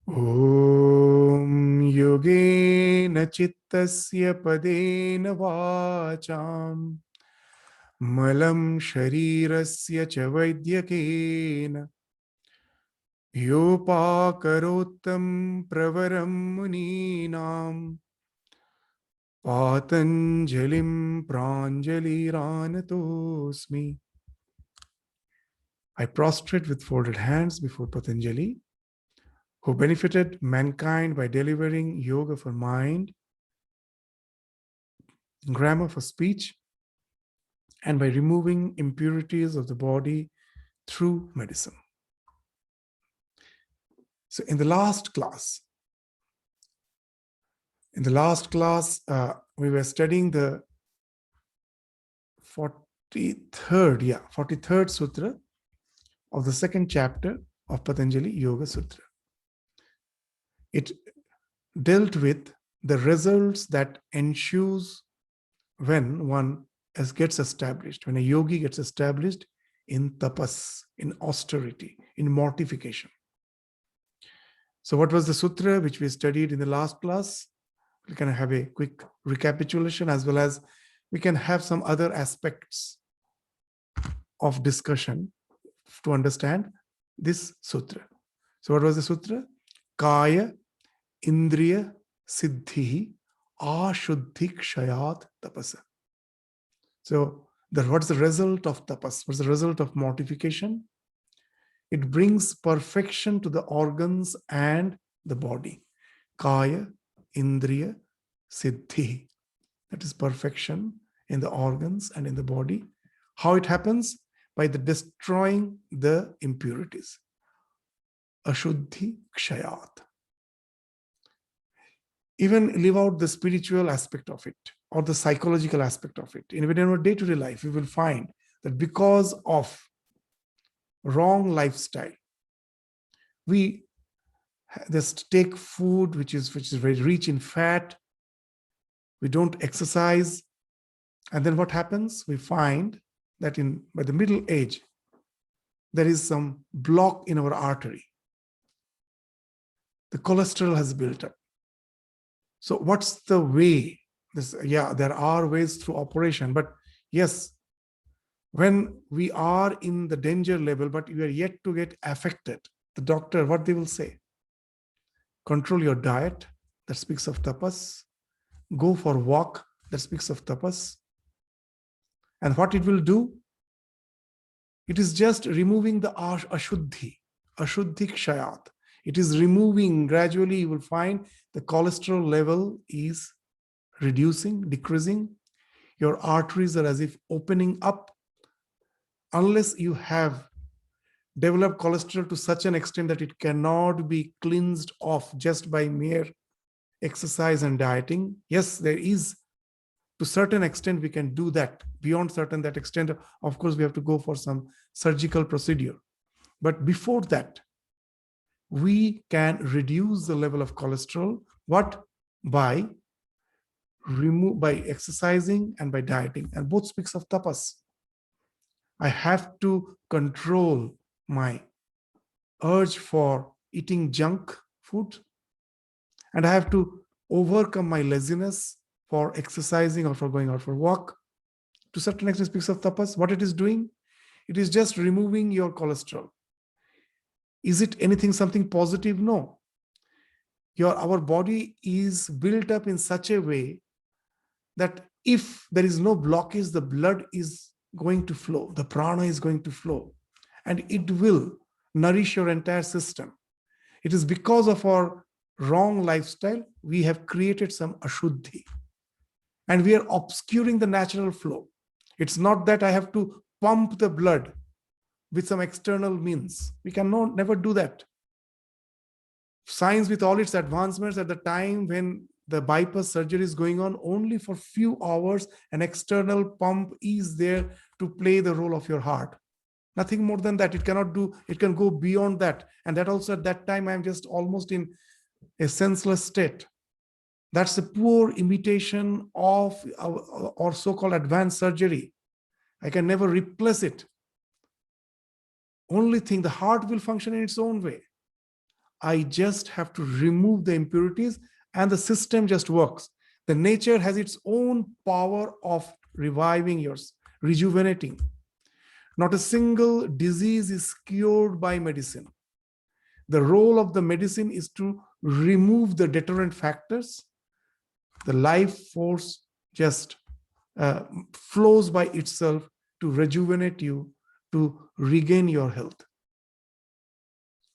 Om yogena chittasya padena vacham malam sharirasya cha vaidyakena yopakarottam pravaram muninam patanjalim pranjaliranatosmi. I prostrate with folded hands before Patanjali, who benefited mankind by delivering yoga for mind, grammar for speech, and by removing impurities of the body through medicine. So in the last class, we were studying the 43rd Sutra of the second chapter of Patanjali Yoga Sutra. It dealt with the results that ensues when one gets established, when a yogi gets established in tapas, in austerity, in mortification. So what was the sutra which we studied in the last class? We can have a quick recapitulation, as well as we can have some other aspects of discussion to understand this sutra. So what was the sutra? Kaya Indriya Siddhi Ashuddhi Kshayat Tapasa. So what's the result of tapas? What's the result of mortification? It brings perfection to the organs and the body. Kaya Indriya Siddhi. That is perfection in the organs and in the body. How it happens? By the destroying the impurities. Ashuddhi Kshayat. Even live out the spiritual aspect of it or the psychological aspect of it. In our day-to-day life, we will find that because of wrong lifestyle, we just take food which is very rich in fat. We don't exercise. And then what happens? We find that by the middle age, there is some block in our artery. The cholesterol has built up. So what's the way? There are ways through operation, but yes, when we are in the danger level, but we are yet to get affected, the doctor, what they will say? Control your diet, that speaks of tapas. Go for a walk, that speaks of tapas. And what it will do? It is just removing the ashuddhi kshayat. It is removing, gradually you will find the cholesterol level is reducing, decreasing. Your arteries are as if opening up. Unless you have developed cholesterol to such an extent that it cannot be cleansed off just by mere exercise and dieting. Yes, there is, to certain extent we can do that. Beyond that extent, of course, we have to go for some surgical procedure. But before that, we can reduce the level of cholesterol. What? By exercising and by dieting. And both speaks of tapas. I have to control my urge for eating junk food. And I have to overcome my laziness for exercising or for going out for a walk. To certain extent, speaks of tapas. What it is doing? It is just removing your cholesterol. Is it something positive? No. Our body is built up in such a way that if there is no blockage, the blood is going to flow, the prana is going to flow, and it will nourish your entire system. It is because of our wrong lifestyle, we have created some ashuddhi, and we are obscuring the natural flow. It's not that I have to pump the blood with some external means. We can never do that. Science, with all its advancements, at the time when the bypass surgery is going on, only for few hours, an external pump is there to play the role of your heart. Nothing more than that. It cannot do, it can go beyond that. And that also, at that time, I'm just almost in a senseless state. That's a poor imitation of our so-called advanced surgery. I can never replace it. Only thing, the heart will function in its own way. I just have to remove the impurities and the system just works. The nature has its own power of reviving yours, rejuvenating. Not a single disease is cured by medicine. The role of the medicine is to remove the deterrent factors. The life force just flows by itself to rejuvenate you, to regain your health.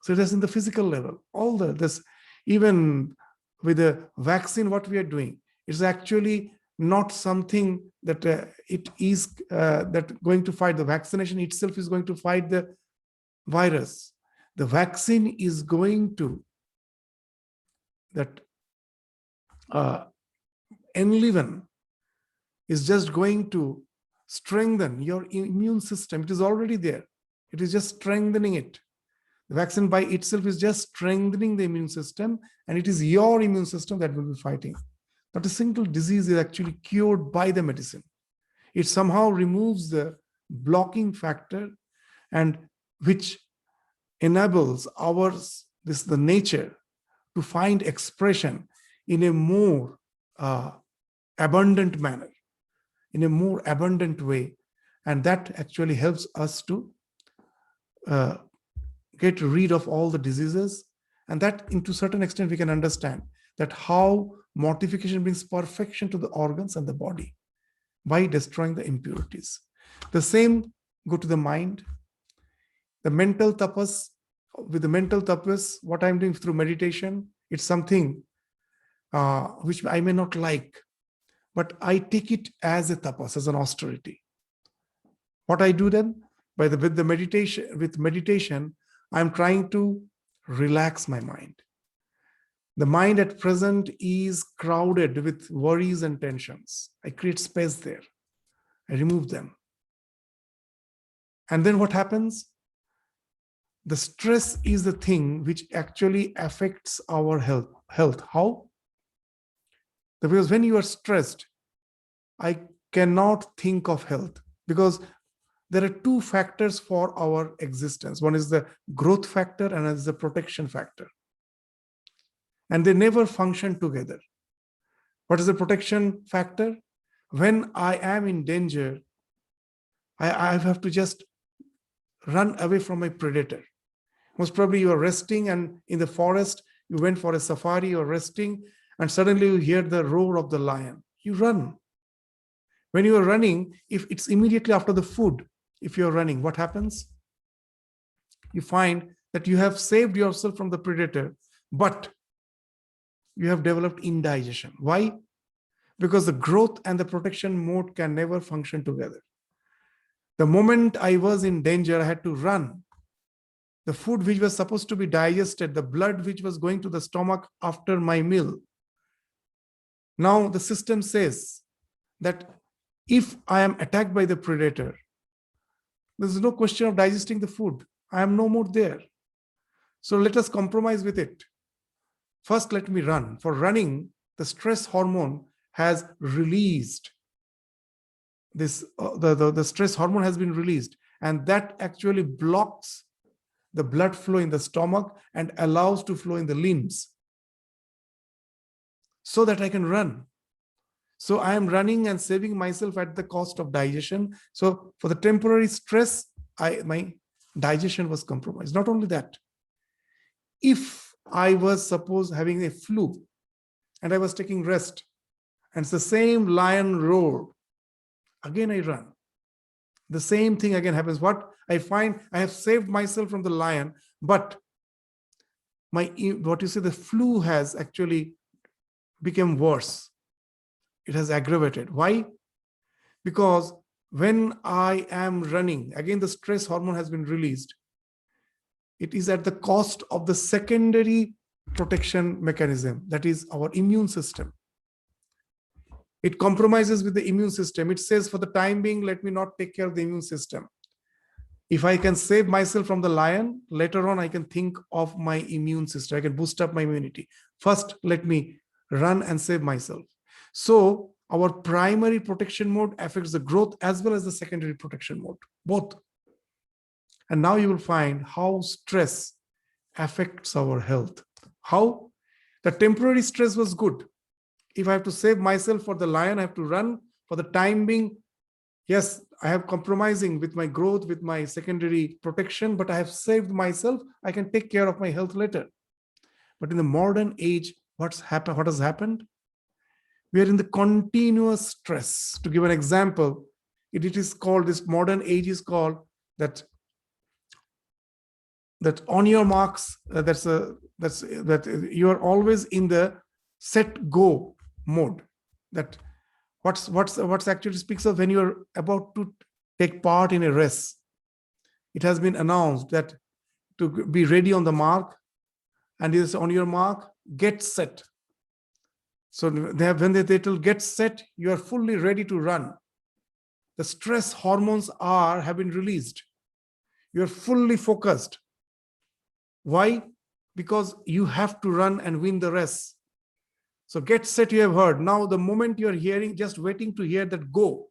So that's in the physical level. All this, even with the vaccine, what we are doing, it's actually not something that it is that going to fight. The vaccination itself is going to fight the virus. The vaccine is going to that enliven, is just going to strengthen your immune system. It is already there. It is just strengthening it. The vaccine by itself is just strengthening the immune system, and it is your immune system that will be fighting. Not a single disease is actually cured by the medicine. It somehow removes the blocking factor, and which enables the nature to find expression in a more abundant manner, in a more abundant way. And that actually helps us to get rid of all the diseases. And that, to a certain extent, we can understand that how mortification brings perfection to the organs and the body by destroying the impurities. The same go to the mind. The mental tapas, with the mental tapas, what I'm doing through meditation, it's something which I may not like, but I take it as a tapas, as an austerity. What I do then, with meditation, I'm trying to relax my mind. The mind at present is crowded with worries and tensions. I create space there. I remove them. And then what happens? The stress is the thing which actually affects our health. How? Because when you are stressed, I cannot think of health, because there are two factors for our existence. One is the growth factor and another is the protection factor. And they never function together. What is the protection factor? When I am in danger, I have to just run away from my predator. Most probably you are resting, and in the forest, you went for a safari or resting, and suddenly you hear the roar of the lion. You run. When you are running, if it's immediately after the food, if you're running, what happens? You find that you have saved yourself from the predator, but you have developed indigestion. Why? Because the growth and the protection mode can never function together. The moment I was in danger, I had to run. The food which was supposed to be digested, the blood which was going to the stomach after my meal. Now the system says that if I am attacked by the predator, there is no question of digesting the food. I am no more there. So let us compromise with it. First, let me run. For running, the stress hormone has released. The stress hormone has been released, and that actually blocks the blood flow in the stomach and allows to flow in the limbs so that I can run. So I am running and saving myself at the cost of digestion. So for the temporary stress, my digestion was compromised. Not only that, if I was suppose having a flu and I was taking rest, and it's the same lion roar, again I run. The same thing again happens. What I find, I have saved myself from the lion, but the flu has actually become worse. It has aggravated. Why? Because when I am running, again the stress hormone has been released. It is at the cost of the secondary protection mechanism, that is our immune system. It compromises with the immune system. It says, for the time being, let me not take care of the immune system. If I can save myself from the lion, later on I can think of my immune system. I can boost up my immunity. First, let me run and save myself. So our primary protection mode affects the growth as well as the secondary protection mode, both. And now you will find how stress affects our health. How? The temporary stress was good. If I have to save myself for the lion, I have to run for the time being. Yes, I have compromising with my growth, with my secondary protection, but I have saved myself. I can take care of my health later. But in the modern age, what has happened? We are in the continuous stress. To give an example, it is called, this modern age is called that on your marks, that you are always in the set go mode. That what's actually speaks of when you're about to take part in a race. It has been announced that to be ready on the mark, and is on your mark, get set. So when they tell get set, you are fully ready to run. The stress hormones have been released. You are fully focused. Why? Because you have to run and win the race. So get set, you have heard. Now the moment you are hearing, just waiting to hear that go.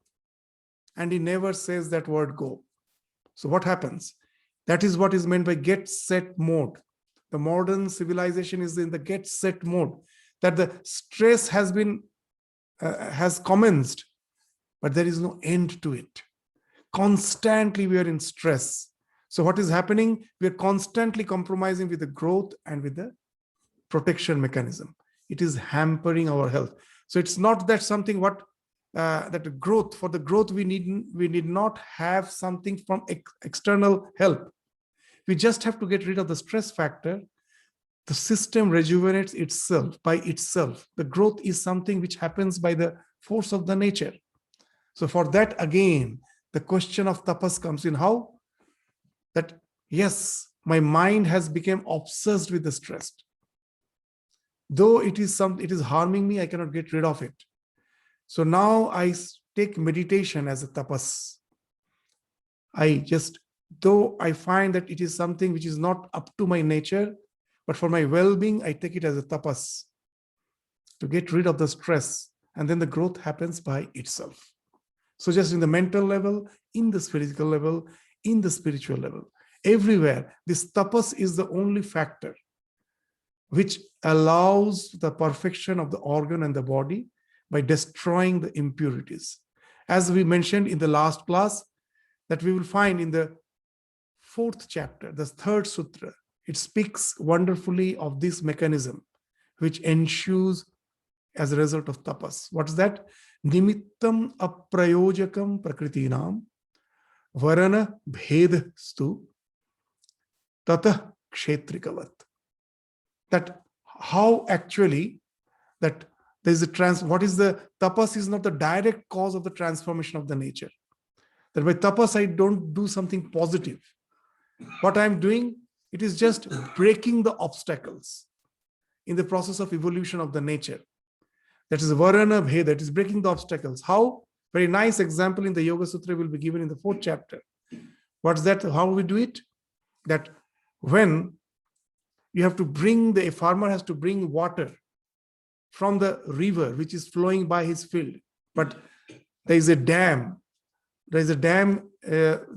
And he never says that word go. So what happens? That is what is meant by get set mode. The modern civilization is in the get set mode. That the stress has commenced, but there is no end to it. Constantly we are in stress. So what is happening? We are constantly compromising with the growth and with the protection mechanism. It is hampering our health. So it's not that something that growth, for the growth we need not have something from external help. We just have to get rid of the stress factor. The system rejuvenates itself by itself. The growth is something which happens by the force of the nature. So for that, again, the question of tapas comes in. How? That, yes, my mind has become obsessed with the stress. Though it is harming me, I cannot get rid of it. So now I take meditation as a tapas. Though I find that it is something which is not up to my nature, but for my well-being, I take it as a tapas to get rid of the stress. And then the growth happens by itself. So just in the mental level, in the physical level, in the spiritual level, everywhere, this tapas is the only factor which allows the perfection of the organ and the body by destroying the impurities. As we mentioned in the last class, that we will find in the 4th chapter, the 3rd sutra, it speaks wonderfully of this mechanism which ensues as a result of tapas. What's that? Nimittam aprayojakam prakritinam varana bhed stu tatah kshetrikavat. That how actually that there's what is the tapas is not the direct cause of the transformation of the nature. That by tapas I don't do something positive. What I'm doing, it is just breaking the obstacles in the process of evolution of the nature. That is varana bheda, that is breaking the obstacles. How? Very nice example in the Yoga Sutra will be given in the 4th chapter. What's that? How we do it? That when you have to a farmer has to bring water from the river which is flowing by his field, but there is a dam. There is a dam,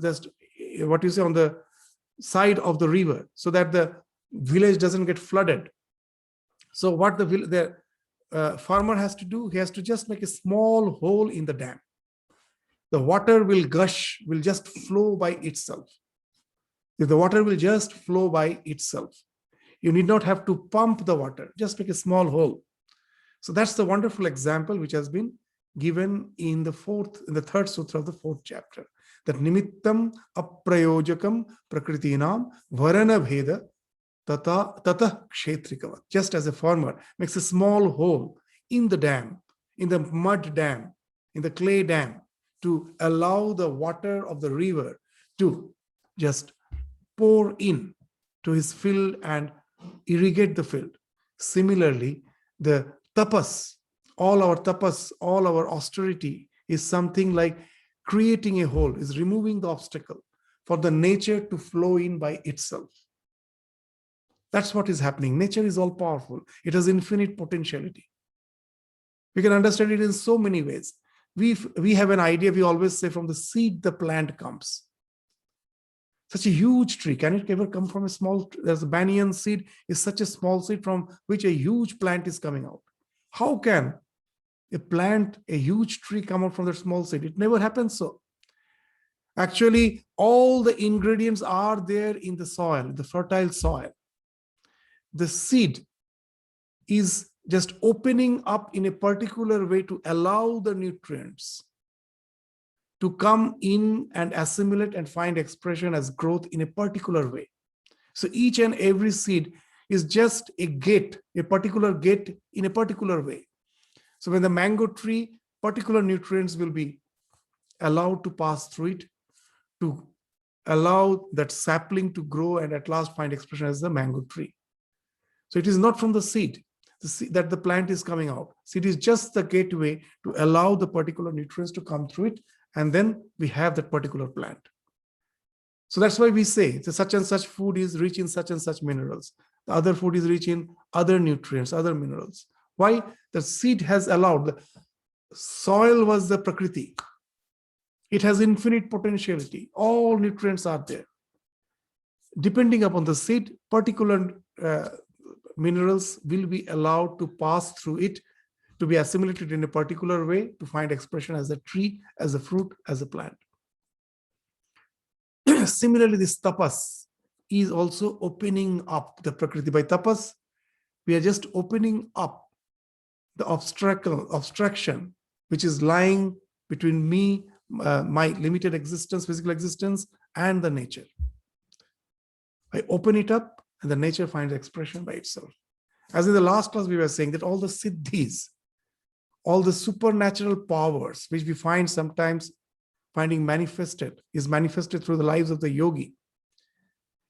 just what you say, on the side of the river, so that the village doesn't get flooded. So what the farmer has to do, he has to just make a small hole in the dam. The water will gush, will just flow by itself. The water will just flow by itself. You need not have to pump the water, just make a small hole. So that's the wonderful example which has been given in the 3rd sutra of the 4th chapter. That nimittam aprayojakam prakritinam varana bheda tata kshetrikavat. Just as a farmer makes a small hole in the dam, in the mud dam, in the clay dam, to allow the water of the river to just pour in to his field and irrigate the field. Similarly, the tapas, all our austerity is something like creating a hole, is removing the obstacle for the nature to flow in by itself. That's what is happening. Nature is all powerful. It has infinite potentiality. We can understand it in so many ways. We have an idea, we always say from the seed the plant comes. Such a huge tree, can it ever come from a small, there's a banyan seed is such a small seed from which a huge plant is coming out. How can a huge tree come out from that small seed? It never happens so. Actually, all the ingredients are there in the soil, the fertile soil. The seed is just opening up in a particular way to allow the nutrients to come in and assimilate and find expression as growth in a particular way. So each and every seed is just a gate, a particular gate in a particular way. So when the mango tree, particular nutrients will be allowed to pass through it to allow that sapling to grow and at last find expression as the mango tree. So it is not from the seed that the plant is coming out. Seed is just the gateway to allow the particular nutrients to come through it, and then we have that particular plant. So that's why we say the such and such food is rich in such and such minerals. The other food is rich in other nutrients, other minerals. Why? The seed has allowed. The soil was the Prakriti. It has infinite potentiality. All nutrients are there. Depending upon the seed, particular minerals will be allowed to pass through it, to be assimilated in a particular way, to find expression as a tree, as a fruit, as a plant. Similarly, this tapas is also opening up the Prakriti. By tapas, we are just opening up the obstruction which is lying between me, my limited existence, physical existence, and the nature. I open it up and the nature finds expression by itself. As in the last class, we were saying that all the siddhis, all the supernatural powers which we find sometimes finding manifested, is manifested through the lives of the yogi.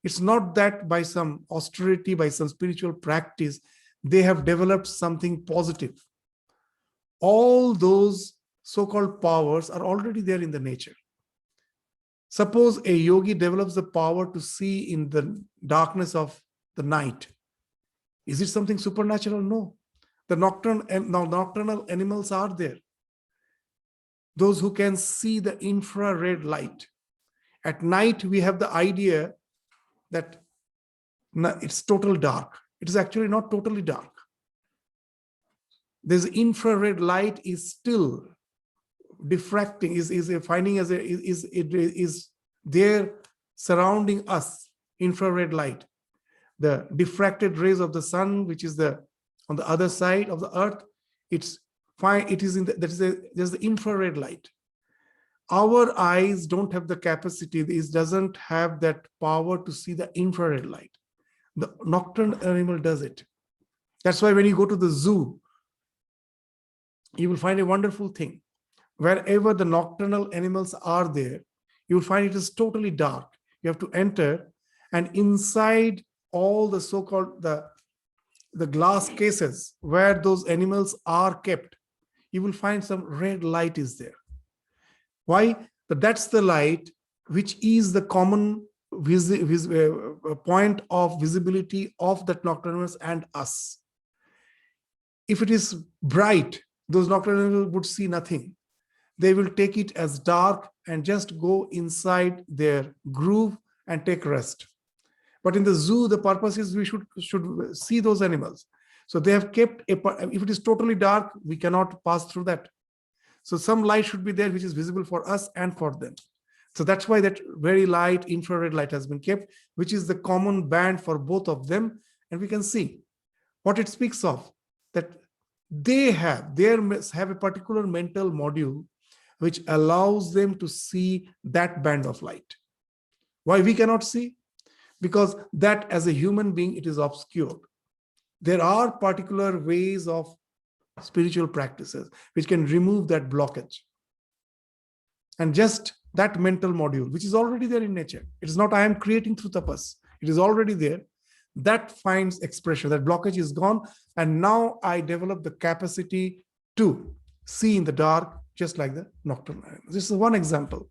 It's not that by some austerity, by some spiritual practice, they have developed something positive. All those so-called powers are already there in the nature. Suppose a yogi develops the power to see in the darkness of the night. Is it something supernatural? No. The nocturnal animals are there. Those who can see the infrared light. At night, we have the idea that it's total dark. It is actually not totally dark. This infrared light is still diffracting, is there surrounding us, infrared light. The diffracted rays of the sun, which is on the other side of the earth, it's fine. It is there's the infrared light. Our eyes don't have the capacity. It doesn't have that power to see the infrared light. The nocturnal animal does it. That's why when you go to the zoo, you will find a wonderful thing. Wherever the nocturnal animals are there, you will find it is totally dark. You have to enter, and inside all the so-called the glass cases where those animals are kept, you will find some red light is there. Why? But that's the light which is the common point of visibility of that nocturnal animals and us. If it is bright, those nocturnal animals would see nothing. They will take it as dark and just go inside their groove and take rest. But in the zoo, the purpose is we should see those animals. So they have kept if it is totally dark, we cannot pass through that. So some light should be there which is visible for us and for them. So that's why that very light, infrared light has been kept, which is the common band for both of them. And we can see what it speaks of, that they have a particular mental module which allows them to see that band of light. Why we cannot see? Because that as a human being, it is obscured. There are particular ways of spiritual practices which can remove that blockage. And just that mental module, which is already there in nature. It is not I am creating through tapas. It is already there. That finds expression. That blockage is gone. And now I develop the capacity to see in the dark, just like the nocturnal animals. This is one example.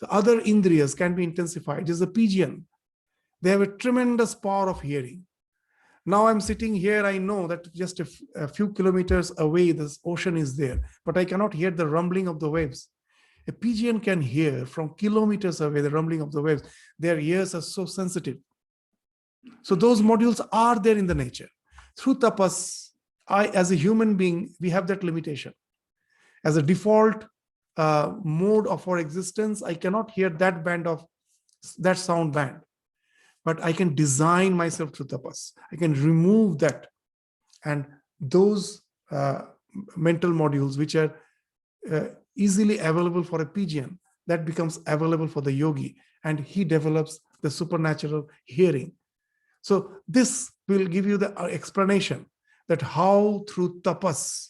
The other indriyas can be intensified. Just the pigeon. They have a tremendous power of hearing. Now I'm sitting here, I know that just a few kilometers away, this ocean is there, but I cannot hear the rumbling of the waves. A pigeon can hear from kilometers away the rumbling of the waves. Their ears are so sensitive. So those modules are there in the nature. Through tapas, I, as a human being, we have that limitation. As a default mode of our existence, I cannot hear that sound band. But I can design myself through tapas. I can remove that. And those mental modules, which are easily available for a pigeon, that becomes available for the yogi. And he develops the supernatural hearing. So this will give you the explanation that how through tapas,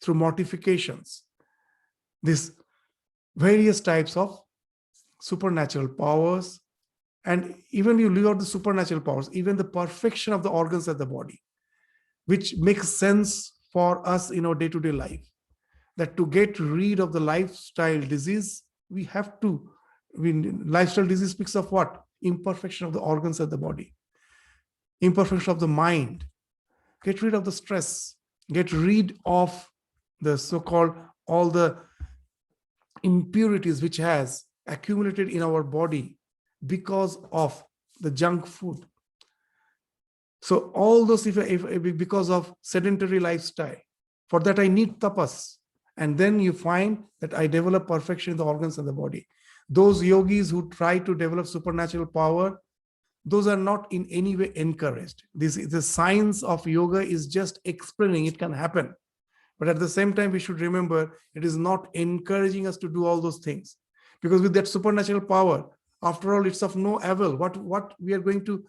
through mortifications, these various types of supernatural powers, and even you leave out the supernatural powers, even the perfection of the organs of the body, which makes sense for us in our day-to-day life, that to get rid of the lifestyle disease, we have to, lifestyle disease speaks of what? Imperfection of the organs of the body, imperfection of the mind. Get rid of the stress, get rid of the so-called all the impurities which has accumulated in our body because of the junk food. So all those, if because of sedentary lifestyle, for that I need tapas. And then you find that I develop perfection in the organs of the body. Those yogis who try to develop supernatural power, those are not in any way encouraged. The science of yoga is just explaining it can happen. But at the same time, we should remember it is not encouraging us to do all those things. Because with that supernatural power, after all, it's of no avail. What we are going to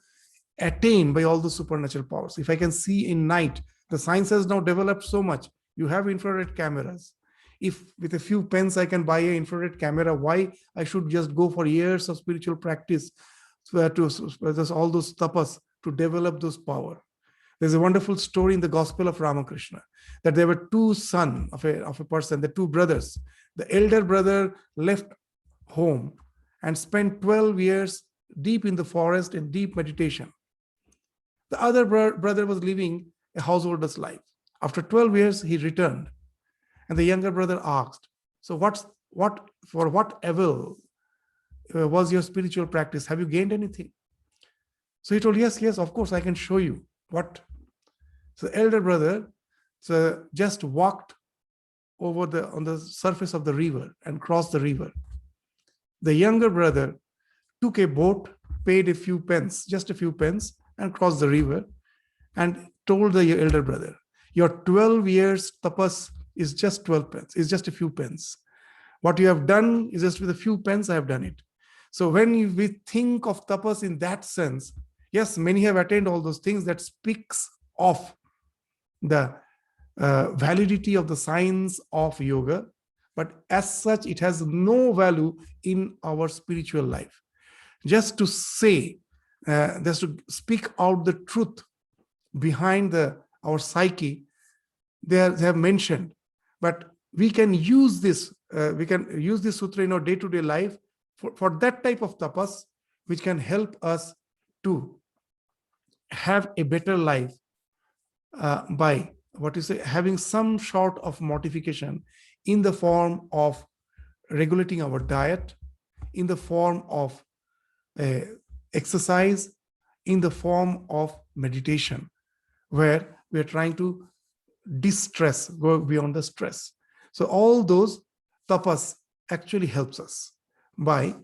attain by all the supernatural powers? If I can see in night, the science has now developed so much. You have infrared cameras. If with a few pence I can buy an infrared camera, why I should just go for years of spiritual practice to all those tapas to develop those power? There's a wonderful story in the Gospel of Ramakrishna that there were two sons of a person, the two brothers. The elder brother left home and spent 12 years deep in the forest in deep meditation. The other brother was living a householder's life. After 12 years, he returned. And the younger brother asked, so for what avail was your spiritual practice? Have you gained anything? So he told, yes, of course, I can show you. What? So the elder brother just walked over on the surface of the river and crossed the river. The younger brother took a boat, paid a few pence, just a few pence, and crossed the river and told the elder brother, your 12 years tapas is just 12 pence, is just a few pence. What you have done is just with a few pence, I have done it. So when we think of tapas in that sense, yes, many have attained all those things. That speaks of the validity of the science of yoga, but as such, it has no value in our spiritual life. Just to say, just to speak out the truth behind our psyche, they have mentioned, but we can use this. We can use this sutra in our day-to-day life for that type of tapas, which can help us to have a better life by having some sort of mortification in the form of regulating our diet, in the form of exercise, in the form of meditation, where we are trying to distress, go beyond the stress. So all those tapas actually helps us by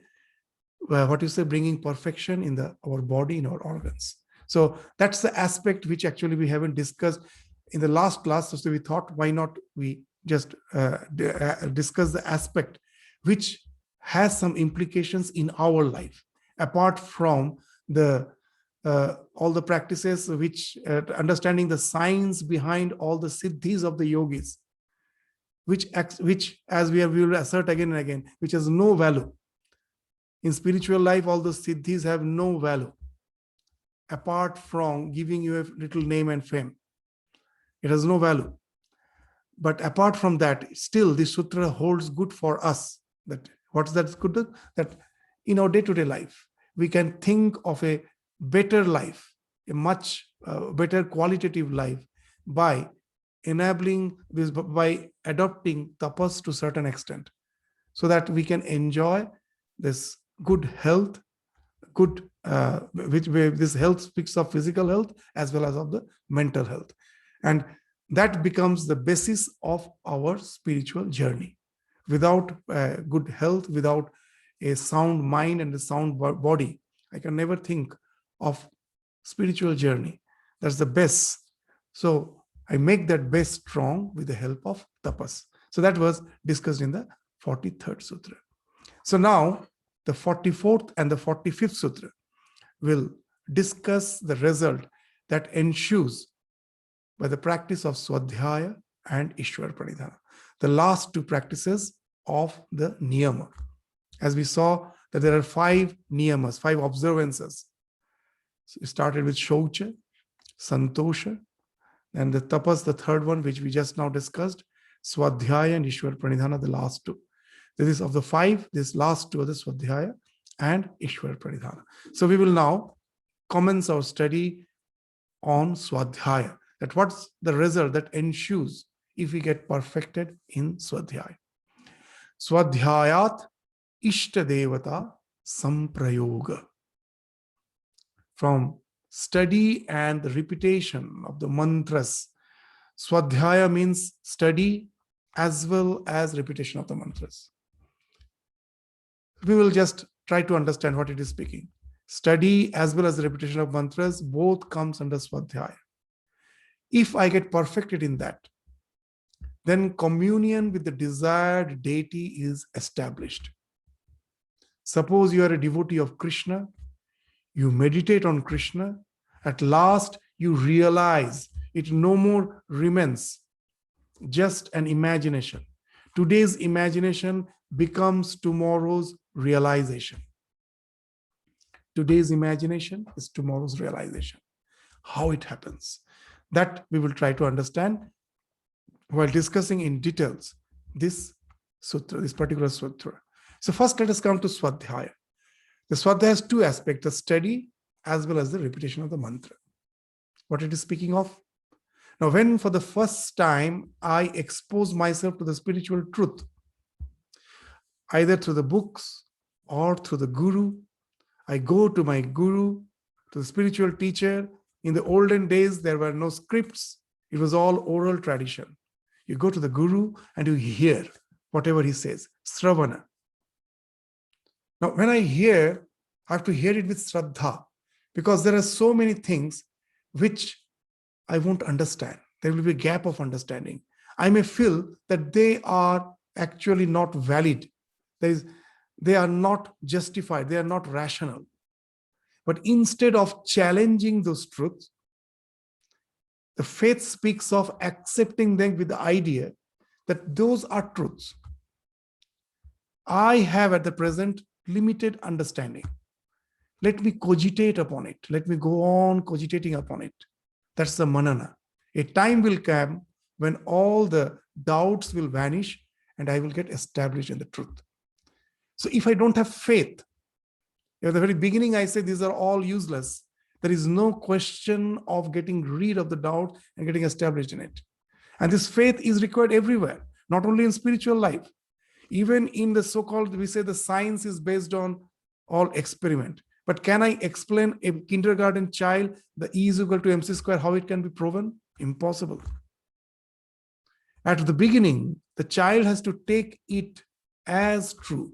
bringing perfection in our body, in our organs. So that's the aspect which actually we haven't discussed in the last class. So we thought, why not we just discuss the aspect which has some implications in our life, apart from all the practices which understanding the science behind all the siddhis of the yogis, which as we will assert again and again, which has no value. In spiritual life, all the siddhis have no value, apart from giving you a little name and fame. It has no value. But apart from that, still this sutra holds good for us. That what's that good? That in our day-to-day life, we can think of a better life, a much better qualitative life by enabling this, by adopting tapas to a certain extent. so that we can enjoy this good health, good which this health speaks of physical health as well as of the mental health. And that becomes the basis of our spiritual journey. Without good health, without a sound mind and a sound body, I can never think of spiritual journey. That's the base. So I make that base strong with the help of tapas. So that was discussed in the 43rd Sutra. So now the 44th and the 45th Sutra will discuss the result that ensues by the practice of Swadhyaya and Ishwar Pranidhana, the last two practices of the niyama. As we saw that there are 5 niyamas, 5 observances. So we started with Shaucha, Santosha, and the tapas, the third one, which we just now discussed, Swadhyaya and Ishwar Pranidhana, the last two. This is of the 5, this last two are the Swadhyaya and Ishwar Pranidhana. So we will now commence our study on Swadhyaya, that what's the result that ensues if we get perfected in Swadhyaya. Swadhyayat Ishta Devata Samprayoga. From study and the repetition of the mantras, Swadhyaya means study as well as repetition of the mantras. We will just try to understand what it is speaking. Study as well as the repetition of mantras, both comes under Swadhyaya. If I get perfected in that, then communion with the desired deity is established. Suppose you are a devotee of Krishna, you meditate on Krishna, at last you realize it no more remains just an imagination. Today's imagination becomes tomorrow's realization. Today's imagination is tomorrow's realization. How it happens, that we will try to understand while discussing in details this sutra, this particular sutra. So first let us come to Swadhyaya. The Swadhyaya has 2 aspects, the study as well as the repetition of the mantra. What it is speaking of? Now, when for the first time I expose myself to the spiritual truth, either through the books or through the guru, I go to my guru, to the spiritual teacher. In the olden days, there were no scripts. It was all oral tradition. You go to the guru and you hear whatever he says, Sravana. Now, when I hear, I have to hear it with Shraddha, because there are so many things which I won't understand. There will be a gap of understanding. I may feel that they are actually not valid. They are not justified. They are not rational. But instead of challenging those truths, the faith speaks of accepting them with the idea that those are truths. I have at the present limited understanding. Let me cogitate upon it. Let me go on cogitating upon it. That's the manana. A time will come when all the doubts will vanish and I will get established in the truth. So if I don't have faith, at the very beginning I say these are all useless. There is no question of getting rid of the doubt and getting established in it. And this faith is required everywhere, not only in spiritual life. Even in the so-called, we say the science is based on all experiment. But can I explain a kindergarten child the E is equal to mc square, how it can be proven? Impossible. At the beginning, the child has to take it as true.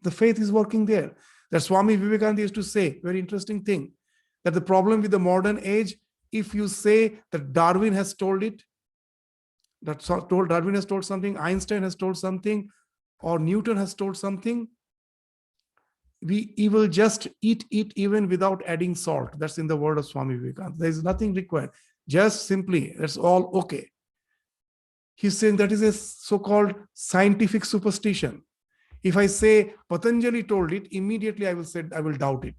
The faith is working there. That Swami Vivekananda used to say, very interesting thing, that the problem with the modern age, if you say that Darwin has told it, that Darwin has told something, Einstein has told something, or Newton has told something, we will just eat it even without adding salt. That's in the word of Swami Vivekananda. There is nothing required. Just simply, that's all okay. He's saying that is a so-called scientific superstition. If I say Patanjali told it, immediately I will doubt it.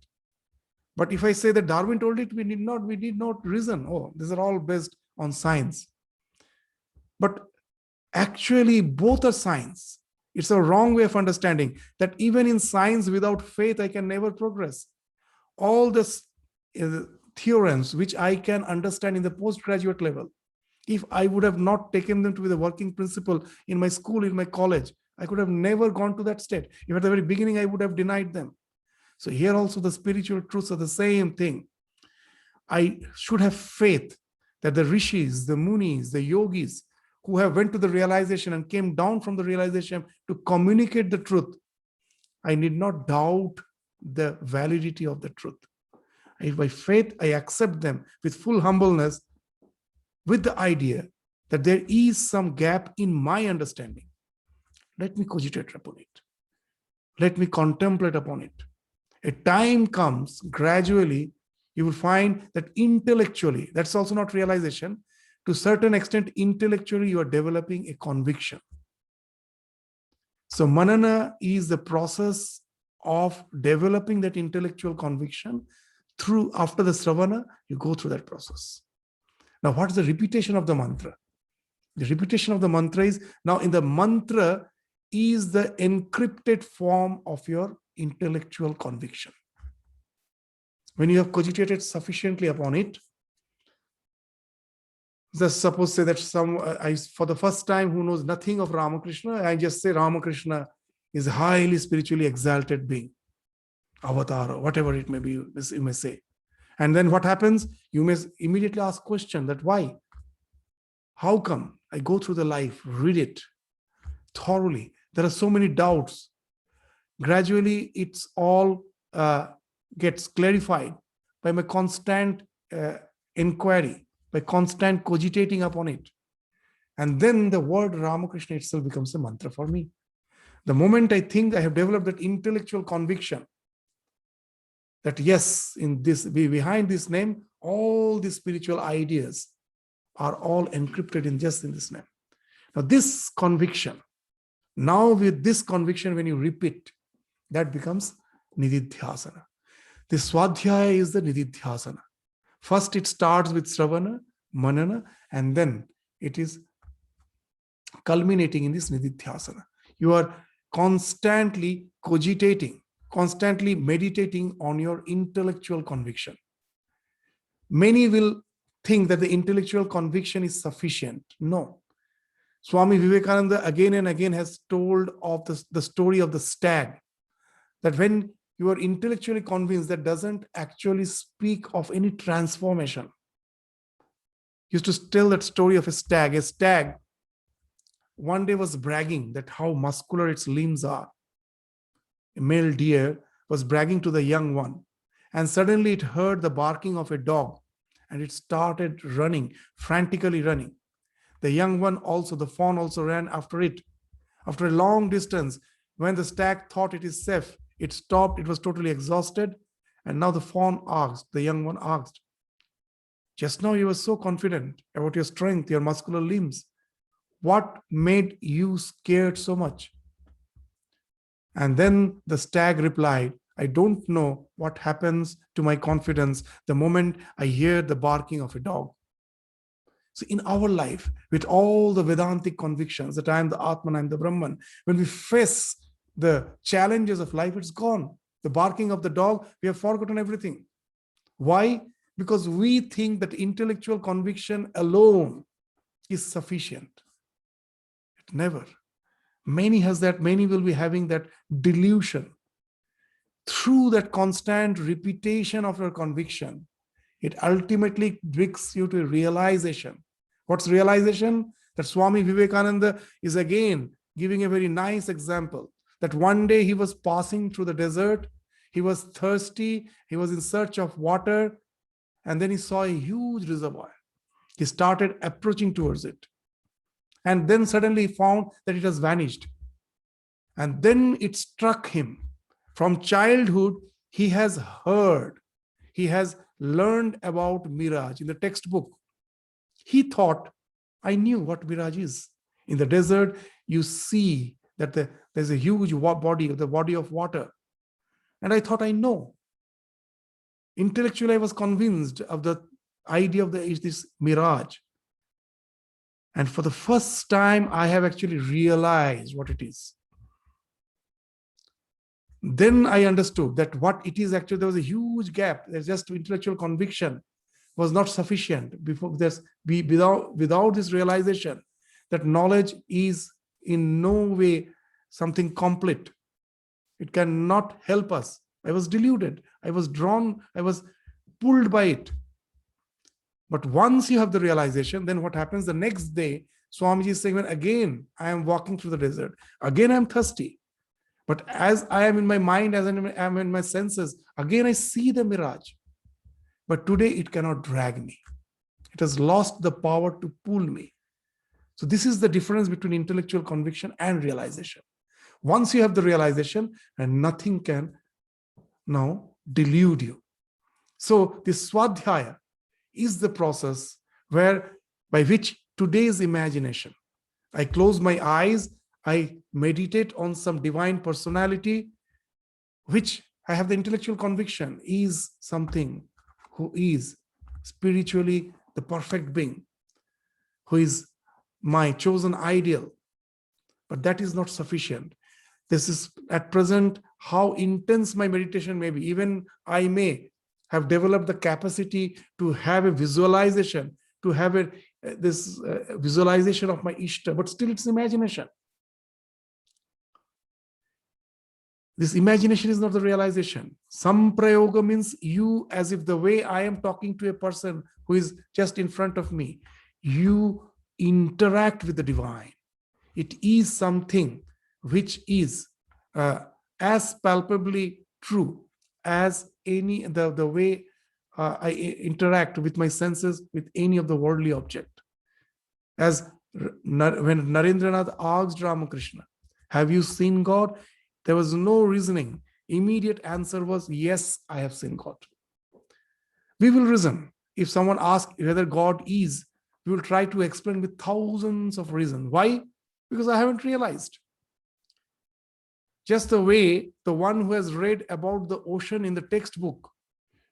But if I say that Darwin told it, we did not reason. Oh, these are all based on science. But actually, both are science. It's a wrong way of understanding that even in science, without faith, I can never progress. All the theorems which I can understand in the postgraduate level, if I would have not taken them to be the working principle in my school, in my college, I could have never gone to that state. If at the very beginning I would have denied them. So here also the spiritual truths are the same thing. I should have faith that the rishis, the munis, the yogis who have went to the realization and came down from the realization to communicate the truth, I need not doubt the validity of the truth. By faith, I accept them with full humbleness, with the idea that there is some gap in my understanding. Let me cogitate upon it. Let me contemplate upon it. A time comes, gradually, you will find that intellectually, that's also not realization, to a certain extent, intellectually, you are developing a conviction. So manana is the process of developing that intellectual conviction through, after the sravana, you go through that process. Now, what is the repetition of the mantra? The repetition of the mantra is, now in the mantra is the encrypted form of your intellectual conviction. When you have cogitated sufficiently upon it, just suppose say that for the first time who knows nothing of Ramakrishna, I just say Ramakrishna is a highly spiritually exalted being, avatar, or whatever it may be, you may say. And then what happens? You may immediately ask question that why? How come? I go through the life, read it thoroughly. There are so many doubts. Gradually, it's all gets clarified by my constant inquiry, by constant cogitating upon it. And then the word Ramakrishna itself becomes a mantra for me. The moment I think I have developed that intellectual conviction that yes, in this, behind this name, all the spiritual ideas are all encrypted in just in this name. Now this conviction, now with this conviction, when you repeat, that becomes nididhyasana. The Swadhyaya is the nididhyasana. First, it starts with Sravana, Manana, and then it is culminating in this nididhyasana. You are constantly cogitating, constantly meditating on your intellectual conviction. Many will think that the intellectual conviction is sufficient. No. Swami Vivekananda again and again has told of the story of the stag, that when you are intellectually convinced, that doesn't actually speak of any transformation. He used to tell that story of a stag. A stag one day was bragging that how muscular its limbs are. A male deer was bragging to the young one, and suddenly it heard the barking of a dog, and it started running, frantically running. The young one also, the fawn also ran after it. After a long distance, when the stag thought it is safe, it stopped, it was totally exhausted. And now the fawn asked, the young one asked, just now you were so confident about your strength, your muscular limbs. What made you scared so much? And then the stag replied, I don't know what happens to my confidence the moment I hear the barking of a dog. So in our life, with all the Vedantic convictions that I am the Atman, I am the Brahman, when we face the challenges of life, it's gone. The barking of the dog, we have forgotten everything. Why? Because we think that intellectual conviction alone is sufficient. It never. Many has that, many will be having that delusion. Through that constant repetition of your conviction, it ultimately brings you to realization. What's realization? That Swami Vivekananda is again giving a very nice example. That one day he was passing through the desert, he was thirsty, he was in search of water, and then he saw a huge reservoir. He started approaching towards it. And then suddenly he found that it has vanished. And then it struck him. From childhood, he has heard, he has learned about mirage in the textbook. He thought, I knew what mirage is. In the desert, you see that there's a huge body, the body of water. And I thought, I know. Intellectually, I was convinced of the idea of this mirage. And for the first time, I have actually realized what it is. Then I understood that what it is actually, there was a huge gap. There's just intellectual conviction was not sufficient. Without this realization that knowledge is in no way something complete. It cannot help us. I was deluded. I was drawn. I was pulled by it. But once you have the realization, then what happens the next day? Swamiji is saying, when again I am walking through the desert, again I am thirsty. But as I am in my mind, as I am in my senses, again I see the mirage. But today it cannot drag me. It has lost the power to pull me. So this is the difference between intellectual conviction and realization. Once you have the realization, and nothing can now delude you. So this Swadhyaya is the process by which today's imagination, I close my eyes, I meditate on some divine personality, which I have the intellectual conviction is something who is spiritually the perfect being, who is my chosen ideal. But that is not sufficient. This is at present how intense my meditation may be. Even I may have developed the capacity to have a visualization, to have this visualization of my Ishta, but still it's imagination. This imagination is not the realization. Samprayoga means you, as if the way I am talking to a person who is just in front of me, you interact with the divine. It is something which is as palpably true as any the way I interact with my senses with any of the worldly object. As when Narendranath asked Ramakrishna, have you seen God? There was no reasoning. Immediate answer was, yes, I have seen God. We will reason. If someone asks whether God is, we will try to explain with thousands of reasons. Why? Because I haven't realized. Just the way the one who has read about the ocean in the textbook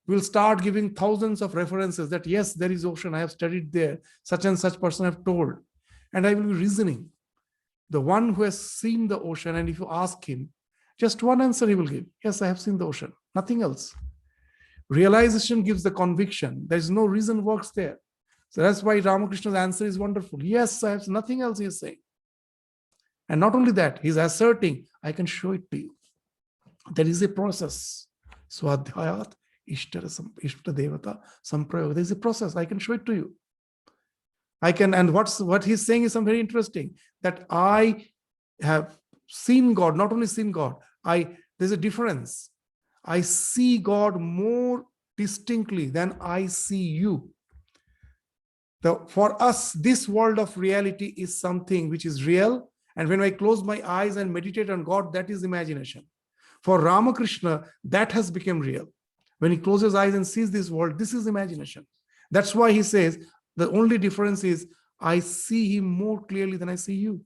will start giving thousands of references that, yes, there is ocean, I have studied there, such and such person have told. And I will be reasoning. The one who has seen the ocean, and if you ask him, just one answer he will give. Yes, I have seen the ocean. Nothing else. Realization gives the conviction. There is no reason works there. So that's why Ramakrishna's answer is wonderful. Yes, I have nothing else he is saying. And not only that, he's asserting, I can show it to you. There is a process. Swadhyayat Ishta Devata Samprayoga. There is a process. I can show it to you. I can, and what he's saying is something very interesting, that I have seen God, not only seen God, there's a difference. I see God more distinctly than I see you. For us, this world of reality is something which is real. And when I close my eyes and meditate on God, that is imagination. For Ramakrishna, that has become real. When he closes his eyes and sees this world, this is imagination. That's why he says, the only difference is I see him more clearly than I see you.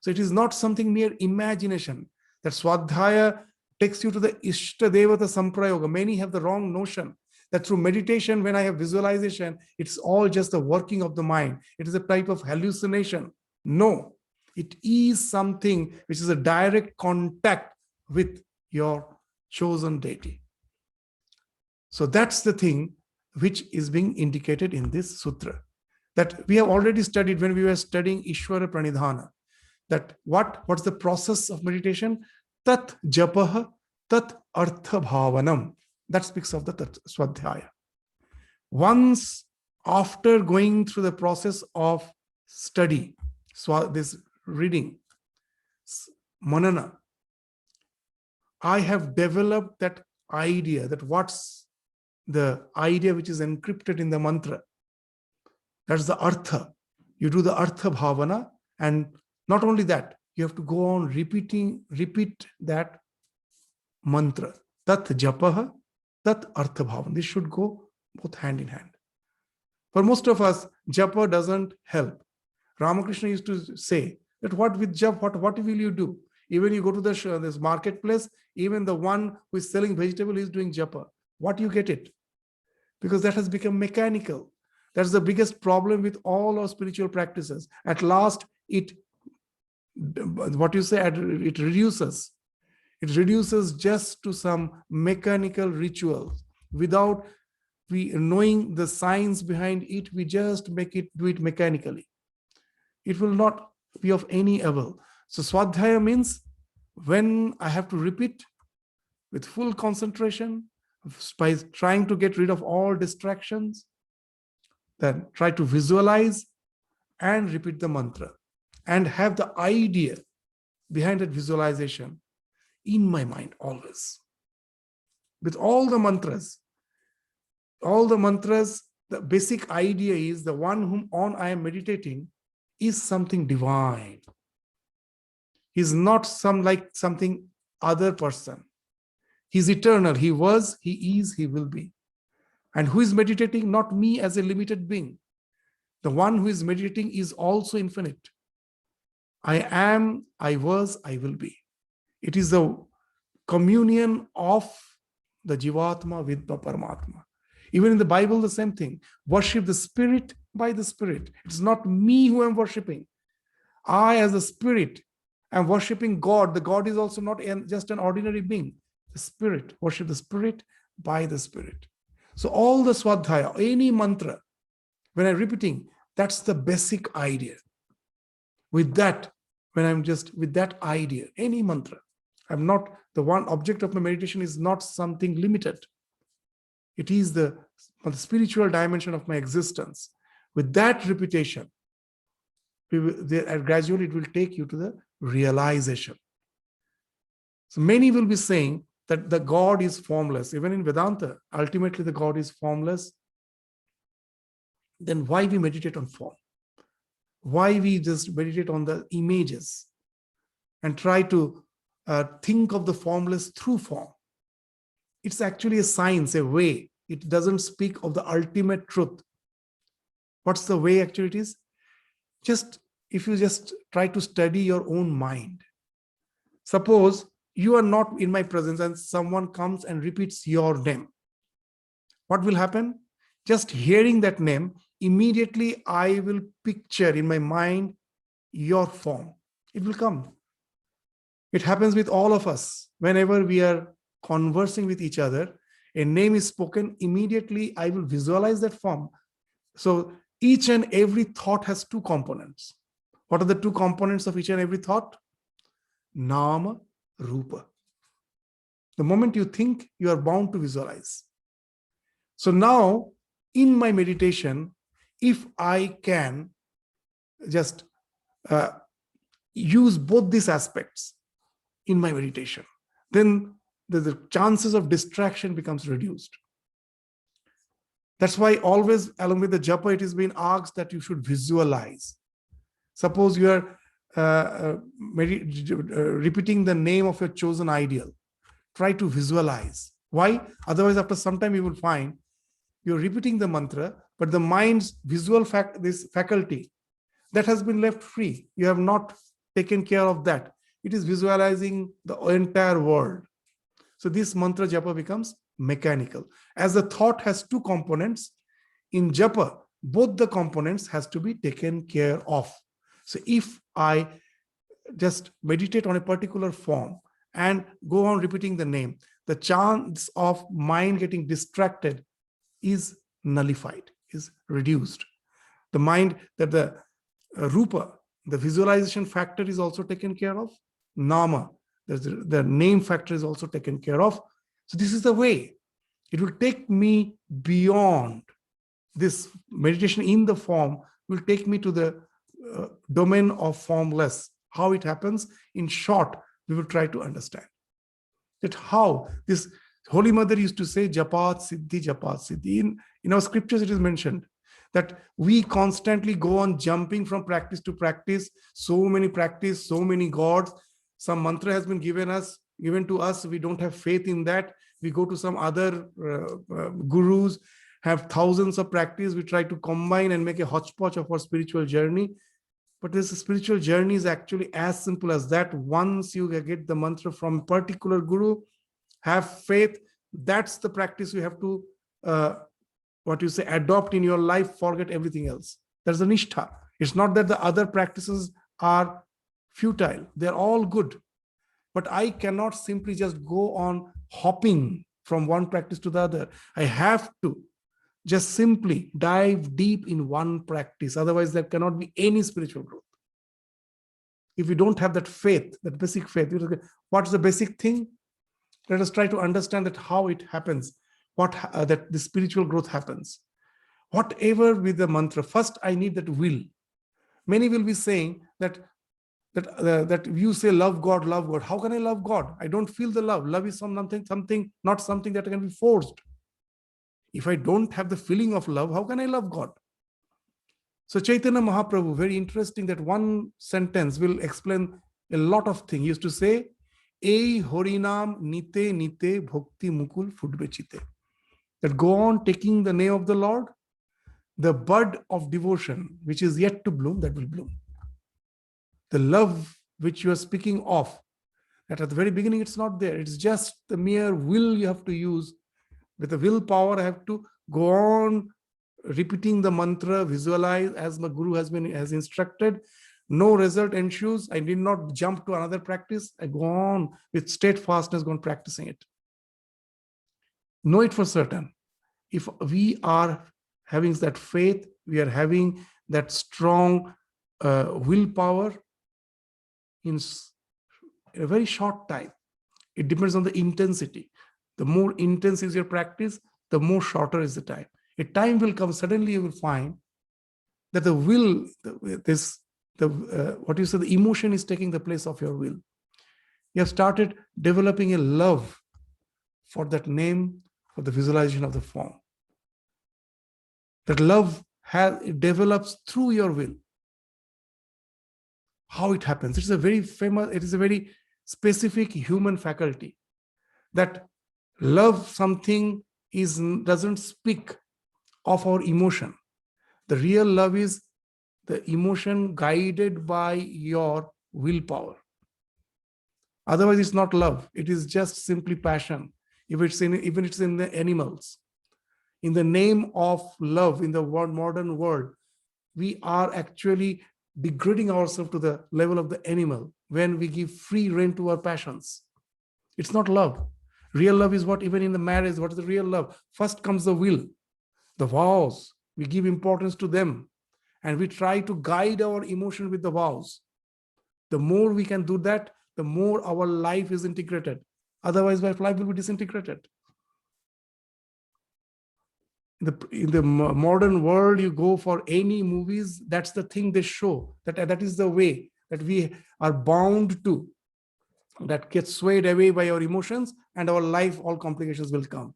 So it is not something mere imagination. That Swadhyaya takes you to the Ishta Devata Samprayoga. Many have the wrong notion that through meditation, when I have visualization, it's all just the working of the mind. It is a type of hallucination. No, it is something which is a direct contact with your chosen deity. So that's the thing which is being indicated in this sutra. That we have already studied when we were studying Ishvara Pranidhana. That what's the process of meditation? Tat japaha, tat artha bhavanam. That speaks of the Swadhyaya. Once after going through the process of study, this reading, manana, I have developed that idea, that what's the idea which is encrypted in the mantra. That's the artha. You do the artha bhavana, and not only that, you have to go on repeat that mantra. Tat japaha, tat artha bhavana. This should go both hand in hand. For most of us, japa doesn't help. Ramakrishna used to say that what with japa, what will you do? Even you go to this marketplace, even the one who is selling vegetable is doing japa. What you get it? Because that has become mechanical. That's the biggest problem with all our spiritual practices. At last, it reduces. It reduces just to some mechanical rituals. Without we knowing the science behind it, we just do it mechanically. It will not be of any avail. So Swadhyaya means when I have to repeat with full concentration, by trying to get rid of all distractions, then try to visualize and repeat the mantra and have the idea behind that visualization in my mind always. With all the mantras, the basic idea is the one whom on I am meditating is something divine. He's not something other person. He's eternal. He was, he is, he will be. And who is meditating? Not me as a limited being. The one who is meditating is also infinite. I am, I was, I will be. It is the communion of the Jivatma with the Paramatma. Even in the Bible, the same thing. Worship the Spirit by the Spirit. It's not me who am worshipping. I, as a spirit, am worshipping God. The God is also not just an ordinary being. The Spirit. Worship the Spirit by the Spirit. So all the Swadhyaya, any mantra, when I'm repeating, that's the basic idea. With that, when I'm just with that idea, any mantra, I'm not, the one object of my meditation is not something limited. It is the spiritual dimension of my existence. With that repetition, gradually it will take you to the realization. So many will be saying that the God is formless. Even in Vedanta, ultimately the God is formless. Then why we meditate on form? Why we just meditate on the images and try to think of the formless through form? It's actually a science, a way. It doesn't speak of the ultimate truth. What's the way actually it is? Just if you just try to study your own mind. Suppose you are not in my presence and someone comes and repeats your name. What will happen? Just hearing that name, immediately I will picture in my mind your form. It will come. It happens with all of us. Whenever we are conversing with each other, a name is spoken, immediately I will visualize that form. So each and every thought has two components. What are the two components of each and every thought? Nama, Rupa. The moment you think, you are bound to visualize. So now, in my meditation, if I can just use both these aspects in my meditation, then the chances of distraction becomes reduced. That's why always along with the japa, it is being asked that you should visualize. Suppose you are repeating the name of your chosen ideal. Try to visualize. Why? Otherwise, after some time, you will find you're repeating the mantra, but the mind's visual this faculty, that has been left free. You have not taken care of that. It is visualizing the entire world. So this mantra japa becomes mechanical. As the thought has two components, in japa, both the components has to be taken care of. So if I just meditate on a particular form and go on repeating the name, the chance of mind getting distracted is nullified, is reduced. The mind, that the rupa, the visualization factor is also taken care of. Nama, the name factor is also taken care of. So this is the way. It will take me beyond this meditation in the form, will take me to the domain of formless. How it happens? In short, we will try to understand that how this Holy Mother used to say, Japat Siddhi, Japat Siddhi. In our scriptures, it is mentioned that we constantly go on jumping from practice to practice, so many practice, so many gods. Some mantra has been given to us. We don't have faith in that. We go to some other gurus, have thousands of practice. We try to combine and make a hodgepodge of our spiritual journey. But this spiritual journey is actually as simple as that. Once you get the mantra from a particular guru, have faith. That's the practice you have to, adopt in your life. Forget everything else. There's a nishtha. It's not that the other practices are futile. They're all good. But I cannot simply just go on hopping from one practice to the other. I have to just simply dive deep in one practice. Otherwise, there cannot be any spiritual growth. if we don't have that faith, that basic faith, what's the basic thing? Let us try to understand that how it happens, that the spiritual growth happens. Whatever with the mantra, first I need that will. Many will be saying that you say love God, love God. How can I love God? I don't feel the love. Love is something, not something that can be forced. If I don't have the feeling of love, how can I love God? So Chaitanya Mahaprabhu, very interesting that one sentence will explain a lot of things. He used to say, Ei Horinam Nite Nite Bhakti Mukul Fudbechite. That go on taking the name of the Lord, the bud of devotion, which is yet to bloom, that will bloom. The love which you are speaking of, that at the very beginning it's not there. It's just the mere will you have to use. With the willpower, I have to go on repeating the mantra, visualize as my guru has instructed. No result ensues. I did not jump to another practice. I go on with steadfastness, go on practicing it. Know it for certain. If we are having that faith, we are having that strong willpower in a very short time. It depends on the intensity. The more intense is your practice, the more shorter is the time. A time will come, suddenly you will find that the will, the emotion is taking the place of your will. You have started developing a love for that name, for the visualization of the form. That love it develops through your will. How it happens? It is a very specific human faculty. That love something doesn't speak of our emotion. The real love is the emotion guided by your willpower. Otherwise, it's not love. It is just simply passion. Even it's in the animals. In the name of love, in the modern world, we are actually degrading ourselves to the level of the animal when we give free rein to our passions. It's not love. Real love is what, even in the marriage, what is the real love? First comes the will, the vows. We give importance to them and we try to guide our emotion with the vows. The more we can do that, the more our life is integrated. Otherwise, my life will be disintegrated. In the modern world, you go for any movies, that's the thing they show. That is the way that we are bound to. That gets swayed away by our emotions, and our life, all complications will come.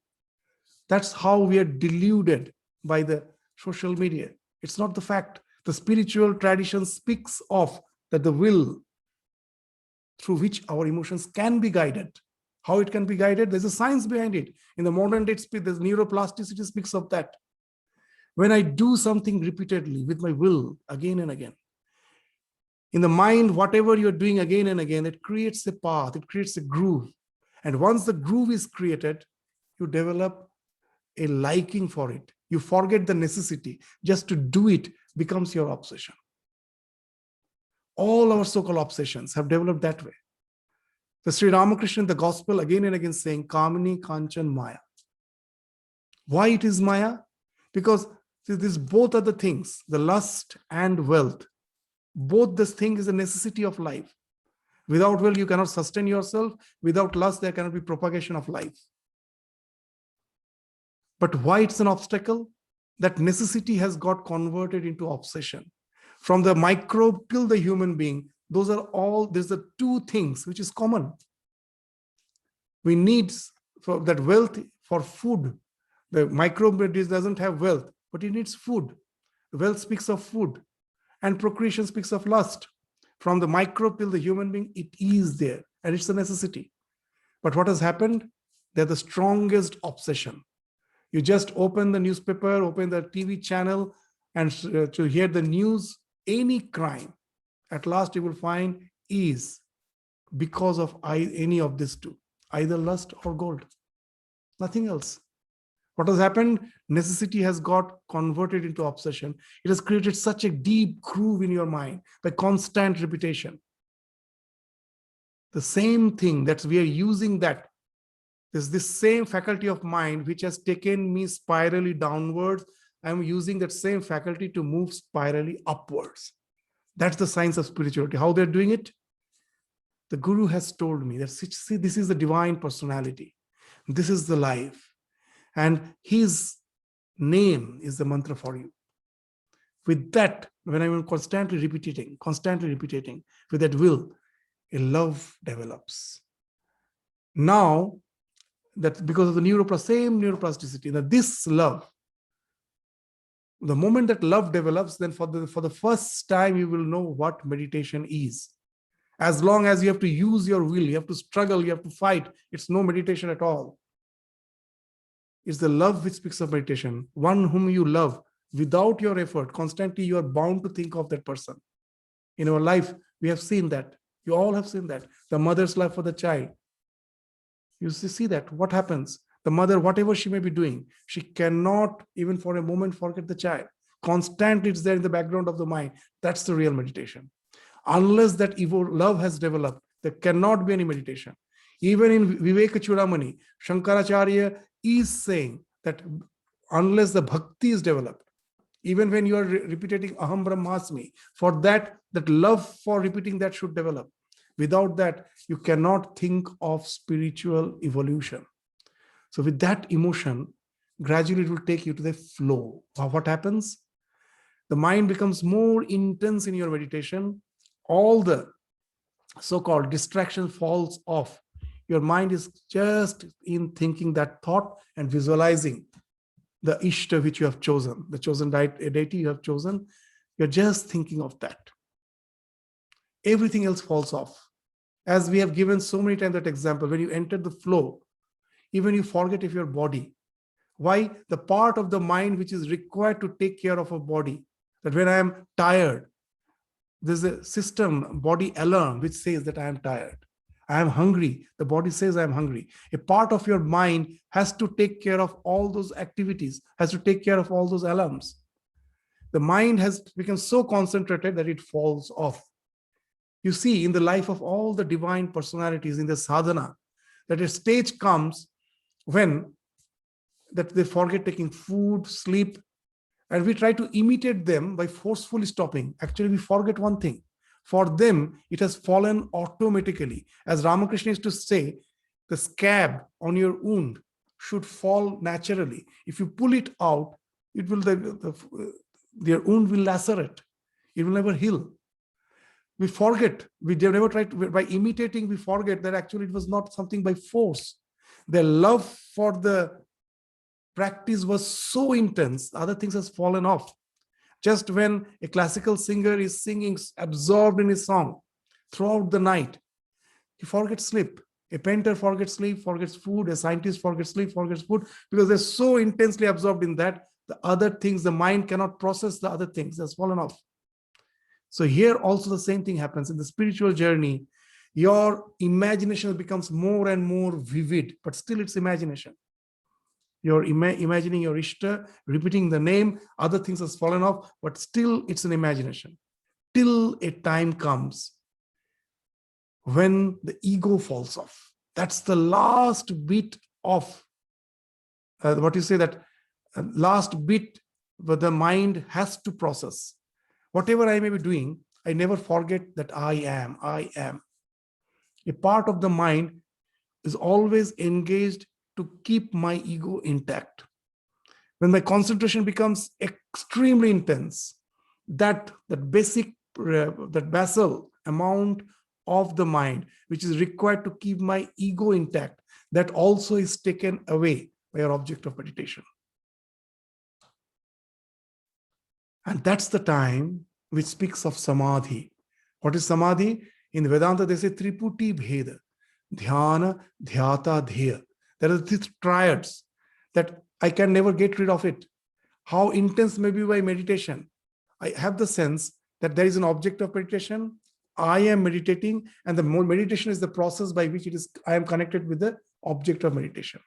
That's how we are deluded by the social media. It's not the fact. The spiritual tradition speaks of that the will through which our emotions can be guided. How it can be guided? There's a science behind it. In the modern day, there's neuroplasticity speaks of that. When I do something repeatedly with my will again and again, in the mind, whatever you're doing again and again, it creates a path, it creates a groove. And once the groove is created, you develop a liking for it. You forget the necessity. Just to do it becomes your obsession. All our so-called obsessions have developed that way. The Sri Ramakrishna in the gospel again and again saying, Kamini Kanchan Maya. Why it is Maya? Because these both are the things, the lust and wealth. Both this thing is a necessity of life. Without wealth, you cannot sustain yourself. Without lust, there cannot be propagation of life. But why it's an obstacle? That necessity has got converted into obsession. From the microbe till the human being, there's the two things which is common. We need for that wealth for food. The microbe doesn't have wealth, but it needs food. Wealth speaks of food, and procreation speaks of lust. From the microbe till the human being, it is there, and it's a necessity. But what has happened? They're the strongest obsession. You just open the newspaper, open the TV channel, and to hear the news, any crime, at last you will find is because of any of these two, either lust or gold. Nothing else. What has happened? Necessity has got converted into obsession. It has created such a deep groove in your mind by constant repetition. The same thing that we are using, that there's this same faculty of mind which has taken me spirally downwards. I'm using that same faculty to move spirally upwards. That's the science of spirituality. How they're doing it? The Guru has told me that, see, this is the divine personality. This is the life. And his name is the mantra for you. With that, when I'm constantly repeating, with that will, a love develops. Now, that because of the same neuroplasticity, that this love, the moment that love develops, then for the first time, you will know what meditation is. As long as you have to use your will, you have to struggle, you have to fight, it's no meditation at all. It's the love which speaks of meditation. One whom you love, without your effort, constantly you are bound to think of that person. In our life, we have seen that. You all have seen that. The mother's love for the child. You see that. What happens? The mother, whatever she may be doing, she cannot even for a moment forget the child. Constantly it's there in the background of the mind. That's the real meditation. Unless that love has developed, there cannot be any meditation. Even in Viveka Chudamani, Shankaracharya is saying that unless the bhakti is developed, even when you are repeating Aham Brahmasmi, for that love for repeating that should develop. Without that, you cannot think of spiritual evolution. So with that emotion, gradually it will take you to the flow. What happens? The mind becomes more intense in your meditation. All the so-called distraction falls off. Your mind is just in thinking that thought and visualizing the Ishta which you have chosen, the chosen deity you have chosen. You're just thinking of that. Everything else falls off. As we have given so many times that example, when you enter the flow, even you forget of your body. Why? The part of the mind which is required to take care of a body, that when I am tired, there's a system, body alarm, which says that I am tired. I am hungry. The body says I am hungry. A part of your mind has to take care of all those activities, has to take care of all those alarms. The mind has become so concentrated that it falls off. You see, in the life of all the divine personalities in the sadhana, that a stage comes when that they forget taking food, sleep, and we try to imitate them by forcefully stopping. Actually, we forget one thing. For them, it has fallen automatically. As Ramakrishna used to say, the scab on your wound should fall naturally. If you pull it out, it will your wound will lacerate. It will never heal. We forget. We never try to, by imitating, we forget that actually it was not something by force. Their love for the practice was so intense, other things has fallen off. Just when a classical singer is singing, absorbed in his song throughout the night, he forgets sleep. A painter forgets sleep, forgets food. A scientist forgets sleep, forgets food, because they're so intensely absorbed in that, the other things, the mind cannot process the other things, has fallen off. So here also the same thing happens in the spiritual journey. Your imagination becomes more and more vivid, but still it's imagination. You're imagining your Ishta, repeating the name, other things has fallen off, but still it's an imagination. Till a time comes when the ego falls off. That's the last bit of what you say, that last bit where the mind has to process. Whatever I may be doing, I never forget that I am. A part of the mind is always engaged to keep my ego intact. When my concentration becomes extremely intense, that basic, that basal amount of the mind, which is required to keep my ego intact, that also is taken away by your object of meditation. And that's the time which speaks of Samadhi. What is Samadhi? In Vedanta, they say Triputi Bheda, Dhyana, Dhyata, Dheya. There are these triads that I can never get rid of it. How intense may be my meditation. I have the sense that there is an object of meditation. I am meditating, and the meditation is the process by which I am connected with the object of meditation.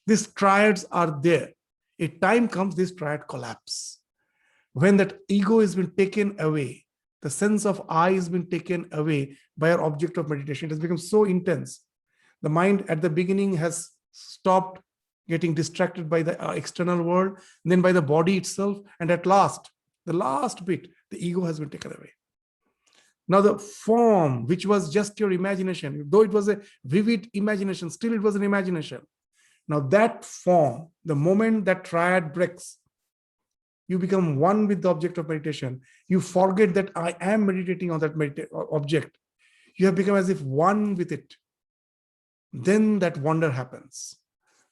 These triads are there. A time comes, this triad collapse. When that ego has been taken away, the sense of I has been taken away by our object of meditation, it has become so intense. The mind at the beginning has stopped getting distracted by the external world, then by the body itself, and at last, the last bit, The ego has been taken away. Now the form, which was just your imagination, though it was a vivid imagination, still it was an imagination. Now that form, the moment that triad breaks, you become one with the object of meditation. You forget that I am meditating on that object. You have become as if one with it. Then that wonder happens,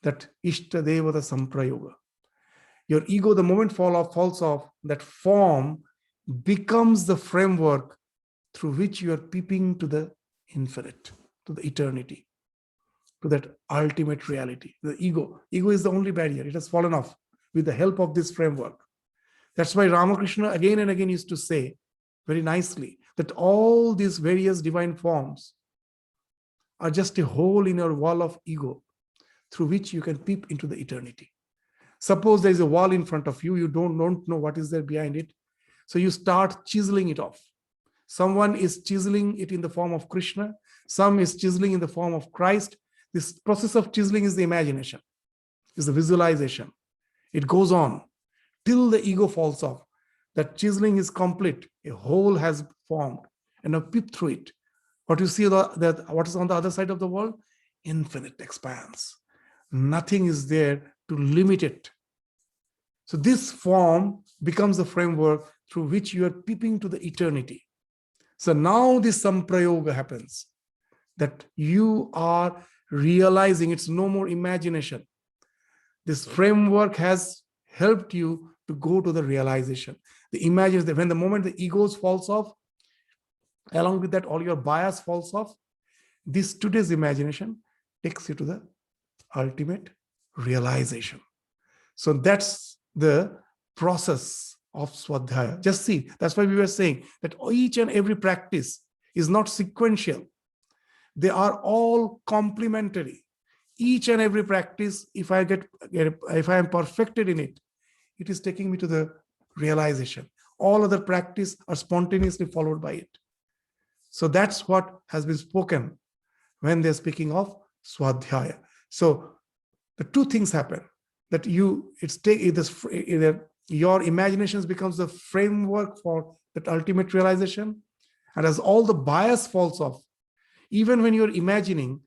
that Ishta Devata Samprayoga. Your ego, the moment falls off, that form becomes the framework through which you are peeping to the infinite, to the eternity, to that ultimate reality. The ego is the only barrier. It has fallen off with the help of this framework. That's why Ramakrishna again and again used to say very nicely that all these various divine forms are just a hole in your wall of ego through which you can peep into the eternity. Suppose there is a wall in front of you, you don't know what is there behind it. So you start chiseling it off. Someone is chiseling it in the form of Krishna. Some is chiseling in the form of Christ. This process of chiseling is the imagination, is the visualization. It goes on till the ego falls off. That chiseling is complete. A hole has formed. And now peep through it. What you see, what is on the other side of the world? Infinite expanse. Nothing is there to limit it. So this form becomes the framework through which you are peeping to the eternity. So now this samprayoga happens, that you are realizing it's no more imagination. This framework has helped you to go to the realization. The image is that when the moment the egos falls off, along with that all your bias falls off, this today's imagination takes you to the ultimate realization. So that's the process of Swadhyaya. Just see, that's why we were saying that each and every practice is not sequential. They are all complementary. Each and every practice, if I am perfected in it, it is taking me to the realization. All other practice are spontaneously followed by it. So that's what has been spoken when they're speaking of Swadhyaya. So the two things happen, that your imaginations becomes the framework for that ultimate realization. And as all the bias falls off, even when you're imagining,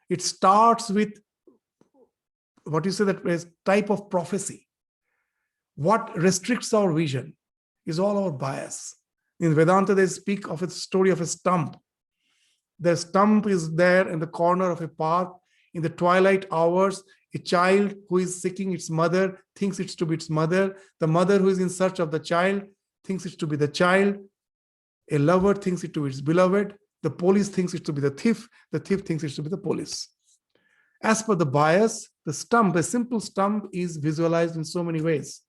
it starts with what you say, that is type of prophecy. What restricts our vision is all our bias. In Vedanta, they speak of a story of a stump. The stump is there in the corner of a park. In the twilight hours, a child who is seeking its mother thinks it's to be its mother. The mother who is in search of the child thinks it's to be the child. A lover thinks it to be its beloved. The police thinks it to be the thief. The thief thinks it to be the police. As per the bias, the stump, a simple stump, is visualized in so many ways.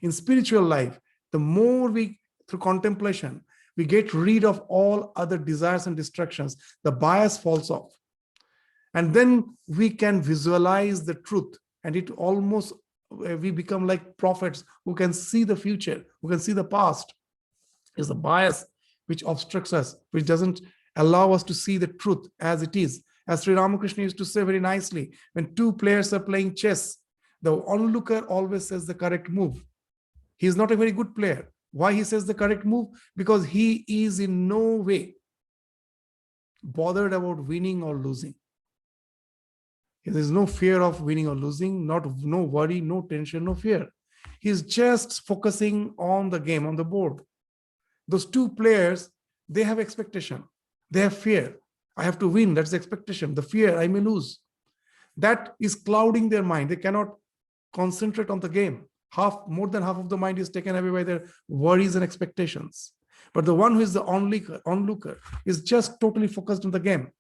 In spiritual life, the more we, through contemplation, we get rid of all other desires and distractions, the bias falls off. And then we can visualize the truth, and it almost, we become like prophets who can see the future, who can see the past. It's the bias which obstructs us, which doesn't allow us to see the truth as it is. As Sri Ramakrishna used to say very nicely, when two players are playing chess, the onlooker always says the correct move. He is not a very good player. Why he says the correct move? Because he is in no way bothered about winning or losing. There is no fear of winning or losing, no worry, no tension, no fear. He's just focusing on the game, on the board. Those two players, they have expectation. They have fear. I have to win. That's the expectation. The fear, I may lose. That is clouding their mind. They cannot concentrate on the game. More than half of the mind is taken away by their worries and expectations. But the one who is the onlooker is just totally focused on the game.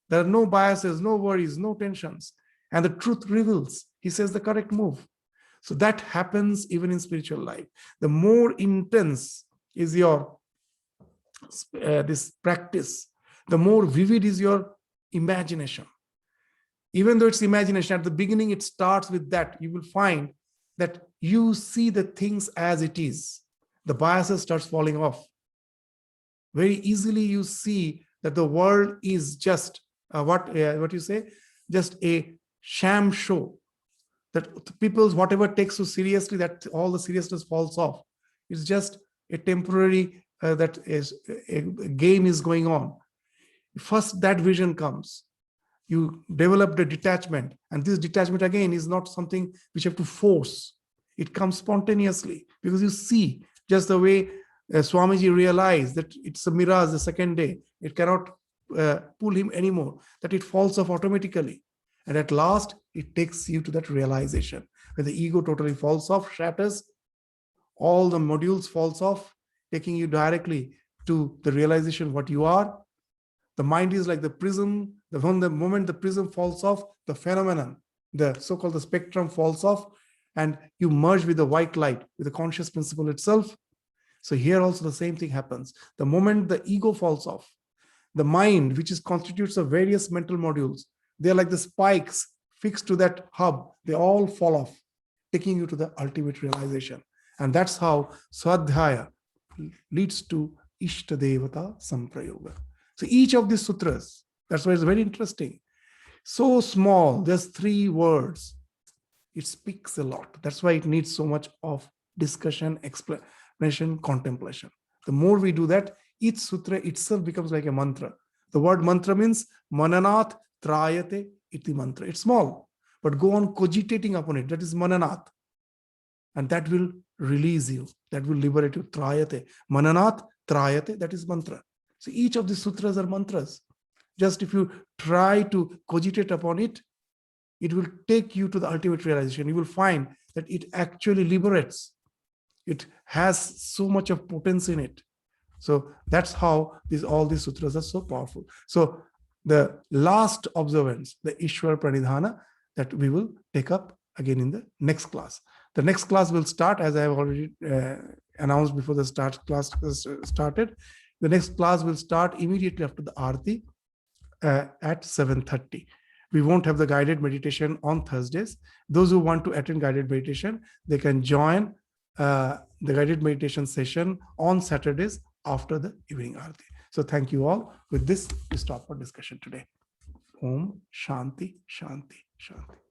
There are no biases, no worries, no tensions. And the truth reveals. He says the correct move. So that happens even in spiritual life. The more intense is your this practice, the more vivid is your imagination. Even though it's imagination, at the beginning it starts with that. You will find that you see the things as it is. The biases starts falling off. Very easily you see that the world is just what you say, just a sham show. That people's whatever takes so seriously, that all the seriousness falls off. It's just a temporary that is a game is going on. First, that vision comes. You develop the detachment, and this detachment again is not something which you have to force. It comes spontaneously because you see, just the way Swamiji realized that it's a mirage the second day. It cannot pull him anymore, that it falls off automatically. And at last, it takes you to that realization where the ego totally falls off, shatters, all the modules falls off, taking you directly to the realization what you are. The mind is like the prism. The moment the prism falls off, the phenomenon, the so-called the spectrum falls off, and you merge with the white light, with the conscious principle itself. So here also the same thing happens. The moment the ego falls off, the mind, which is constitutes of various mental modules, they're like the spikes fixed to that hub. They all fall off, taking you to the ultimate realization. And that's how Swadhyaya leads to Ishtadevata Samprayoga. So each of these sutras, that's why it's very interesting. So small, just 3 words. It speaks a lot. That's why it needs so much of discussion, explanation, contemplation. The more we do that, each sutra itself becomes like a mantra. The word mantra means mananat trayate iti mantra. It's small, but go on cogitating upon it. That is mananat. And that will release you. That will liberate you. Trayate. Mananat trayate, that is mantra. So each of the sutras are mantras. Just if you try to cogitate upon it, it will take you to the ultimate realization. You will find that it actually liberates. It has so much of potency in it. So that's how all these sutras are so powerful. So the last observance, the Ishwar Pranidhana, that we will take up again in the next class. The next class will start, as I have already announced before the class started. The next class will start immediately after the Aarti at 7:30. We won't have the guided meditation on Thursdays. Those who want to attend guided meditation, they can join the guided meditation session on Saturdays after the evening Aarti. So thank you all. With this, we stop our discussion today. Om Shanti, Shanti, Shanti.